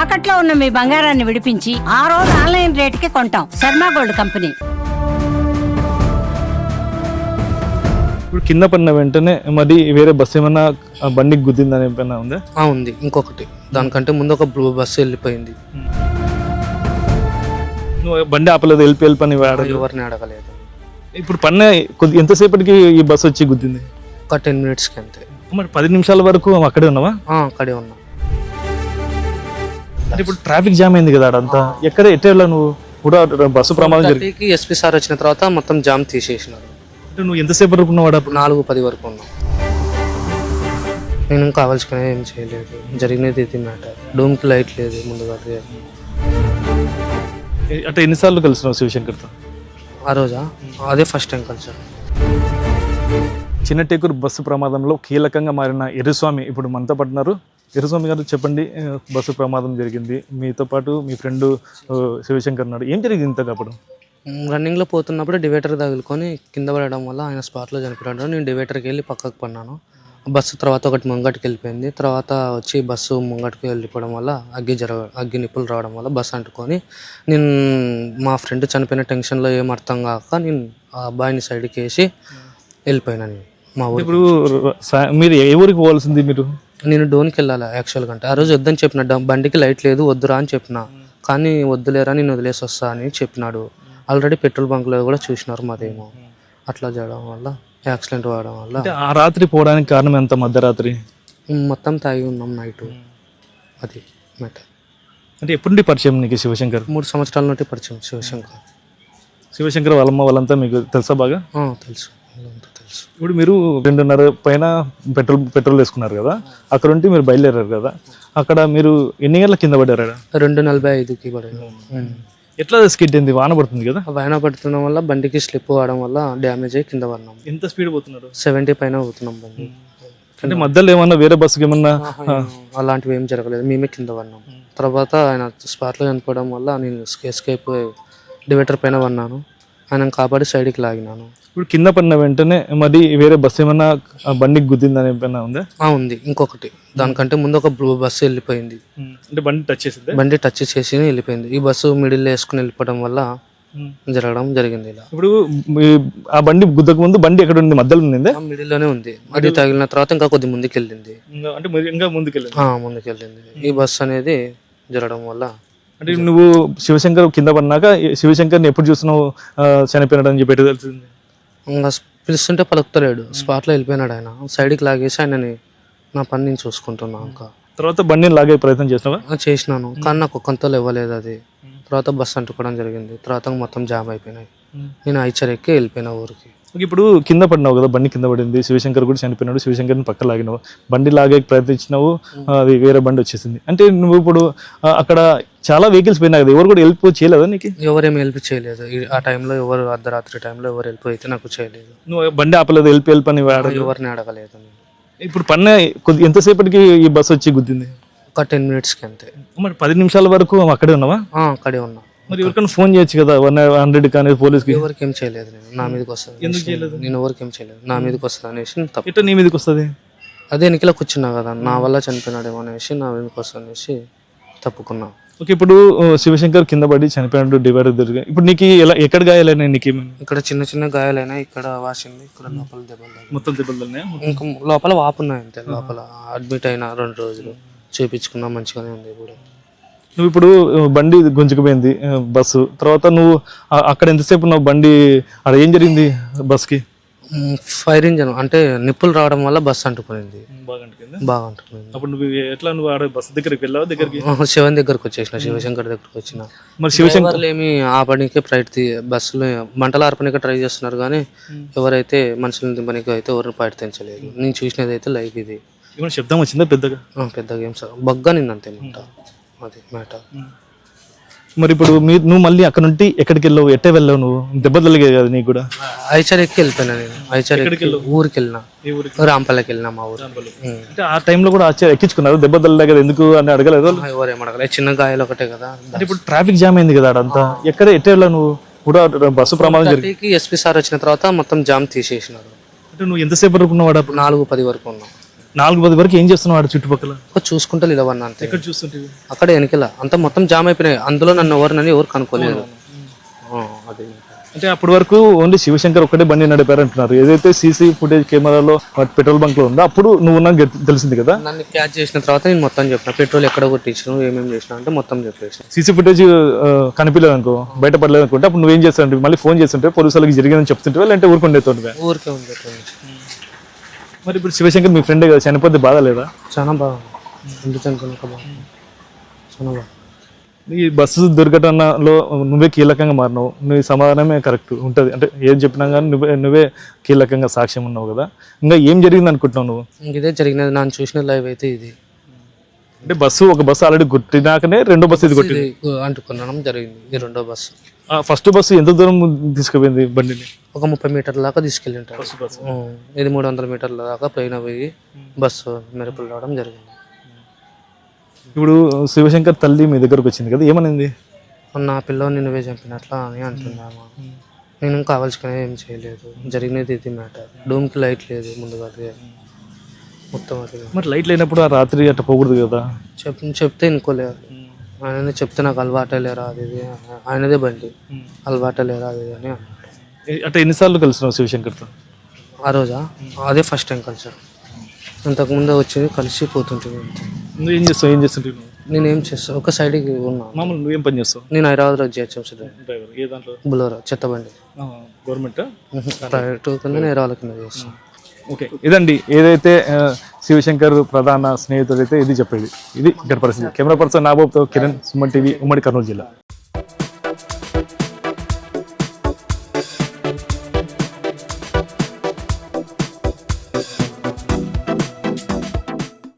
తాకట్లో ఉన్న మీ బంగారాన్ని విడిపించి ఆ రోజు ఆన్లైన్ రేటుకి కొంటాం. Sharma gold company. ఇప్పుడు కింద పడిన వెంటనే మరి వేరే బస్సు ఏమన్నా బండికి గుద్దిందని ఏమైనా ఉందా? ఉంది, ఇంకొకటి దానికంటే ముందు ఒక బ్లూ బస్సు వెళ్ళిపోయింది. నువ్వు బండి ఆపలేదు, వెళ్ళిపోయి ఎవరిని అడగలేదు. ఇప్పుడు పడిన ఎంతసేపటికి ఈ బస్సు వచ్చి గుద్దింది? ఒక 10 minutesకి అంతే. మరి 10 నిమిషాల వరకు అక్కడే ఉన్నావా? అక్కడే ఉన్నా. అంటే ఇప్పుడు ట్రాఫిక్ జామ్ అయింది కదా అడంతా, ఎక్కడ ఎట్టే నువ్వు కూడా బస్సు ప్రమాదం జరిగింది. ఎస్పీ సార్ వచ్చిన తర్వాత మొత్తం జామ్ తీసేసినారు. అంటే నువ్వు ఎంతసేపు వరకు ఉన్నావు? 4:10 వరకు ఉన్నా. నేను కావాల్సుకునే ఏం చేయలేదు, జరిగినది ఇది మ్యాటర్. డోమ్కి లైట్ లేదు ముందుగా. అంటే ఎన్నిసార్లు కలిసినావు శివశంకర్తో? ఆ రోజా అదే ఫస్ట్ టైం కలిసాను. చిన్నటేకూరు బస్సు ప్రమాదంలో కీలకంగా మారిన ఎర్రస్వామి ఇప్పుడు మనతో పడుతున్నారు. ఎర్రస్వామి గారు చెప్పండి, బస్సు ప్రమాదం జరిగింది, మీతో పాటు మీ ఫ్రెండ్ శివశంకర్ ఉన్నాడు, ఏం జరిగింది ఇంతగా? అప్పుడు రన్నింగ్లో పోతున్నప్పుడు డివైడర్ తగులుకొని కింద పడడం వల్ల ఆయన స్పాట్లో చనిపోయాడు. నేను డివైడర్కి వెళ్ళి పక్కకు పడినాను. బస్సు తర్వాత ఒకటి ముంగటికి వెళ్ళిపోయింది. తర్వాత వచ్చి బస్సు ముంగటికి వెళ్ళిపోవడం వల్ల అగ్గి నిప్పులు రావడం వల్ల బస్సు అంటుకొని నేను మా ఫ్రెండ్ చనిపోయిన టెన్షన్లో ఏం అర్థం కాక నేను ఆ అబ్బాయిని సైడ్కి వేసి వెళ్ళిపోయినా. నేను మా ఊరు. ఇప్పుడు మీరు ఏ ఊరికి పోవాల్సింది? నేను డోన్కి వెళ్ళాలి యాక్చువల్గా. అంటే ఆ రోజు వద్దని చెప్పిన, బండికి లైట్ లేదు వద్దురా అని చెప్పిన. కానీ వద్దులేరా నేను వదిలేసి వస్తా అని చెప్పినాడు. ఆల్రెడీ పెట్రోల్ బంక్లో కూడా చూసినారు మాదేమో. అట్లా చేయడం వల్ల యాక్సిడెంట్ అవ్వడం వల్ల. ఆ రాత్రి పోవడానికి కారణం ఎంత? మధ్యరాత్రి మొత్తం తాగి ఉన్నాం నైట్. అది మ్యాటర్. అంటే ఎప్పుడు పరిచయం నీకు శివశంకర్? 3 సంవత్సరాల నుండి పరిచయం శివశంకర్. శివశంకర్ వాళ్ళమ్మ వాళ్ళంతా మీకు తెలుసా బాగా? తెలుసు, తెలుసు. ఇప్పుడు మీరు 2:30 పైన పెట్రోల్ వేసుకున్నారు కదా, అక్కడ ఉంటే మీరు బయలుదేరారు కదా, అక్కడ మీరు ఎన్ని గంటల కింద పడ్డారు? 2:45కి పడారు. ఎట్లా స్కిడ్ అయింది? వాన పడుతుంది కదా. వాన పడుతున్న వల్ల బండికి స్లిప్ అవడం వల్ల డ్యామేజ్ అయ్యి కింద పడినాం. ఎంత స్పీడ్ పోతున్నారు? 70 పైన పోతున్నాం బండి. అంటే మధ్యలో ఏమన్నా వేరే బస్సుకి ఏమన్నా? అలాంటివి ఏం జరగలేదు, మేమే కింద పడినాం. తర్వాత ఆయన స్పాట్లో చనిపోవడం వల్ల నేను ఎస్కేప్ డివైడర్ పైన పడినాను. ఆయన కాపాడి సైడ్కి లాగినాను. ఇప్పుడు కింద పడిన వెంటనే మరి వేరే బస్సు ఏమన్నా బండికి గుద్దిందని ఏమైనా ఉందా? ఉంది, ఇంకొకటి దానికంటే ముందు ఒక బ్లూ బస్సు వెళ్ళిపోయింది. అంటే బండి టచ్ చేసింది? బండి టచ్ చేసి వెళ్ళిపోయింది. ఈ బస్సు మిడిల్ వేసుకుని వెళ్ళిపోవడం వల్ల జరగడం జరిగింది ఇలా. ఇప్పుడు ఆ బండి గుద్దకు ముందు బండి ఎక్కడ ఉంది? మధ్యలో ఉంది? మిడిల్లోనే ఉంది. అది తగిలిన తర్వాత ఇంకా కొద్ది ముందుకు వెళ్ళింది. అంటే ఇంకా ముందుకెళ్ళింది. ఈ బస్సు అనేది జరగడం వల్ల. అంటే నువ్వు శివశంకర్ కింద పడినాక శివశంకర్ని ఎప్పుడు చూస్తున్నావు చనిపోయినాడు అని చెప్పి తెలిసింది? ఇంకా పిలుస్తుంటే పలుకుతలేడు, స్పాట్లో వెళ్ళిపోయినాడు. ఆయన సైడ్కి లాగేసి ఆయనని నా పని నేను చూసుకుంటున్నా. ఇంకా తర్వాత బండిని లాగే ప్రయత్నం చేసినాను, కానీ నాకు ఒక్కంతలో ఇవ్వలేదు అది. తర్వాత బస్సు అంటుకోవడం జరిగింది. తర్వాత మొత్తం జామ్ అయిపోయినాయి. నేను ఐచర్ ఎక్కి వెళ్ళిపోయినా ఊరికి. ఇప్పుడు కింద పడినావు కదా, బండి కింద పడింది, శివశంకర్ కూడా చనిపోయినాడు, శివశంకర్ని పక్క లాగినావు, బండి లాగే ప్రయత్నించినావు, అది వేరే బండి వచ్చేసింది. అంటే నువ్వు ఇప్పుడు అక్కడ చాలా వెహికల్స్ పోయినాయి కదా, ఎవరు కూడా హెల్ప్ చేయలేదా నీకు? ఎవరేమి హెల్ప్ చేయలేదు ఆ టైంలో. ఎవరు అర్ధరాత్రి టైంలో ఎవరు హెల్ప్ అయితే నాకు చేయలేదు. నువ్వు బండి ఆపలేదు, హెల్ప్ అని ఎవరిని అడగలేదు. ఇప్పుడు పడిన ఎంతసేపటికి ఈ బస్సు వచ్చి గుద్దింది? ఒక 10 minutesకి అంతే. మరి 10 నిమిషాల వరకు అక్కడే ఉన్నావా? అక్కడే ఉన్నా. మరి ఎవరికైనా ఫోన్ చేయొచ్చు కదా, 100 కానీ పోలీస్కి? ఎవరికి ఏం చేయలేదు. నేను నా మీదకి వస్తుంది. ఎందుకు చేయలేదు? నేను ఎవరికి ఏం చేయలేదు, నా మీదకి వస్తుంది అనేసి తప్ప. ఎట్లా నీ మీదకి వస్తుంది? అదే ఎన్నికలో కూర్చున్నా కదా, నా వల్ల చనిపోయినాడేమో అనేసి నా మీదకి వస్తుంది అనేసి తప్పుకున్నా. ఓకే, ఇప్పుడు శివశంకర్ కింద పడి చనిపోయినట్టు డివైడర్ దొరికాయి. ఇప్పుడు నీకు ఎక్కడ గాయాలైనా? నీకు ఇక్కడ చిన్న చిన్న గాయాలైనా, ఇక్కడ వాసింది, ఇక్కడ లోపల దెబ్బలు, మొత్తం దెబ్బలు ఇంకా లోపల వాపున్నాయి అంతే. లోపల అడ్మిట్ అయినా 2 రోజులు చేపించుకున్నా, మంచిగానే ఉంది ఇప్పుడు. నువ్వు ఇప్పుడు బండి గుంజుకుపోయింది బస్సు, తర్వాత నువ్వు అక్కడ ఎంతసేపు ఉన్నావు? బండి అక్కడ ఏం జరిగింది బస్కి? ఫైర్ ఇంజన్ అంటే నిప్పులు రావడం వల్ల బస్సు అంటుకునింది, బాగా అంటుకునింది. అప్పుడు నువ్వు ఎట్లా నువ్వు ఆడ బస్సు దగ్గరికి వెళ్ళావు? శివన్ దగ్గరకు వచ్చేసిన, శివశంకర్ దగ్గరకు వచ్చిన. మరి శివశంకర్ ఏమి ఆపడానికి బస్సులో మంటలు ఆర్పడానికి ట్రై చేస్తున్నారు, కానీ ఎవరైతే మనుషులను దింపడానికి అయితే ఎవరిని ప్రయత్నించలేదు. నేను చూసినది అయితే లైవ్ ఇది. ఏమైనా శబ్దం వచ్చిందా? పెద్దగా ఏం సార్ బగ్గా నిందంతే మంట, అది మ్యాటర్. మరి ఇప్పుడు నువ్వు మళ్ళీ అక్కడ నుండి ఎక్కడికి వెళ్ళావు? ఎట్టే వెళ్ళావు? నువ్వు దెబ్బ తగిలేదు కదా నీకు కూడా? ఐచర్ ఎక్కి వెళ్ళిపోయినా నేను. ఐచర్ ఊరికి వెళ్ళినా, రాంపల్లకి వెళ్ళినా, మా ఊరు. అంటే ఆ టైంలో కూడా ఎక్కించుకున్నారు? దెబ్బ తగలే కదా, ఎందుకు అని అడగలేదు? ఎవరేం అడగలేదు, చిన్న గాయాలు ఒకటే కదా. అంటే ఇప్పుడు ట్రాఫిక్ జామ్ అయింది కదా అడంతా, ఎక్కడ ఎట్టే వెళ్ళావు నువ్వు? కూడా బస్సు ప్రమాదం జరిగింది. ఎస్పీ సార్ వచ్చిన తర్వాత మొత్తం జామ్ తీసేసినారు. అంటే నువ్వు ఎంతసేపు వరకు ఉన్నావు? 4:10 వరకు ఉన్నావు. 4-10 వరకు ఏం చేస్తున్నావు ఆడ చుట్టుపక్కల? ఒక చూసుకుంటా నిలబడినా అంతే. ఎక్కడ చూస్తుంటే అక్కడ వెనకల అంతా మొత్తం జామ్ అయిపోయినాయి. అందులో నన్ను ఎవరు కనుక్కోలేదు. అది అంటే అప్పటి వరకు ఓన్లీ శివశంకర్ ఒక్కటే బండి నడిపారు అంటున్నారు. ఏదైతే సీసీ ఫుటేజ్ కెమెరాలో పెట్రోల్ బంక్ లో ఉందో అప్పుడు నువ్వు నాకు తెలిసింది కదా. నన్ను క్యాచ్ చేసిన తర్వాత నేను మొత్తం చెప్పిన, పెట్రోల్ ఎక్కడ కొట్టించాను, ఏమేమి చేసిన అంటే మొత్తం చెప్పేసిన. సీసీ ఫుటేజ్ కనిపించలేదు అనుకో, బయటపడలేదు అనుకుంటే అప్పుడు నువ్వేం చేస్తావు? మళ్ళీ ఫోన్ చేస్తుంటే పోలీసు వాళ్ళకి జరిగిందని చెప్తుంటే లేదంటే ఊరుకుండేతుంటే? ఊరికే ఉంది. మరి ఇప్పుడు శివశంకర్ మీ ఫ్రెండే కదా, చనిపోతే బాధ లేదా? చాలా బాగుంది. ఎందుకు చనిపోయినాక బాగుంది, చాలా బాగుంది. ఈ బస్సు దుర్ఘటనలో నువ్వే కీలకంగా మారినావు. నీ సమాధానమే కరెక్ట్ ఉంటుంది. అంటే ఏం చెప్పినా కానీ నువ్వే కీలకంగా సాక్ష్యం ఉన్నావు కదా. ఇంకా ఏం జరిగింది అనుకుంటున్నావు నువ్వు? ఇదే జరిగినది. నన్ను చూసిన లైవ్ అయితే ఇది. అంటే ఒక బస్సు ఆల్రెడీ కొట్టినాకనే రెండో బస్సు ఇది కొట్టింది అంటుకున్నాం జరిగింది. ఈ రెండో బస్సు. ఫస్ట్ బస్సు ఎంత దూరం తీసుకుపోయింది బండిని? ఒక 30 మీటర్ల దాకా తీసుకెళ్ళి ఉంటారు. ఇది 300 మీటర్ల దాకా పోయి బస్సు మెరుపులు రావడం జరిగింది. ఇప్పుడు శివశంకర్ తల్లి మీ దగ్గరకు వచ్చింది కదా, ఏమనింది? నా పిల్లని నువ్వే చంపినట్లా అని అంటున్నామా. నేను కావాల్సుకునే ఏం చేయలేదు, జరిగినది ఇది మ్యాటర్. డూమ్కి లైట్ లేదు ముందుగా, మొత్తం అది. మరి లైట్ లేనప్పుడు ఆ రాత్రి అట్లా పోకూడదు కదా? చెప్తే ఇంకోలేదు. ఆయననే చెప్తే నాకు అలవాటే లేరా అది ఇది, ఆయనదే బండి, అలవాటే లేరా అది అని అన్నాడు. అంటే ఎన్నిసార్లు కలిసినావు శివశంకర్తో? ఆ రోజా అదే ఫస్ట్ టైం కలిసాను. అంతకుముందే వచ్చి కలిసి పోతుంటుంది. నువ్వు ఏం చేస్తుంటావు? నేనేం చేస్తాను, ఒక సైడ్కి ఉన్నా. మామూలు నువ్వేం పని చేస్తావు? నేను హైదరాబాద్లో జిహెచ్ఎంసీ డ్రైవర్. ఏ దాంట్లో? బులోరా చెత్త బండి. గవర్నమెంట్ ప్రైవేట్ కింద నేను వాళ్ళ కింద చేస్తాను. ఓకే, ఇదండి ఏదైతే శివశంకర్ ప్రధాన స్నేహితుడు అయితే ఇది చెప్పేది. ఇది ఇక్కడ పరిస్థితి. కెమెరా పర్సన్ నాబాబుతో కిరణ్, సుమన్ టీవీ, ఉమ్మడి కర్నూలు జిల్లా.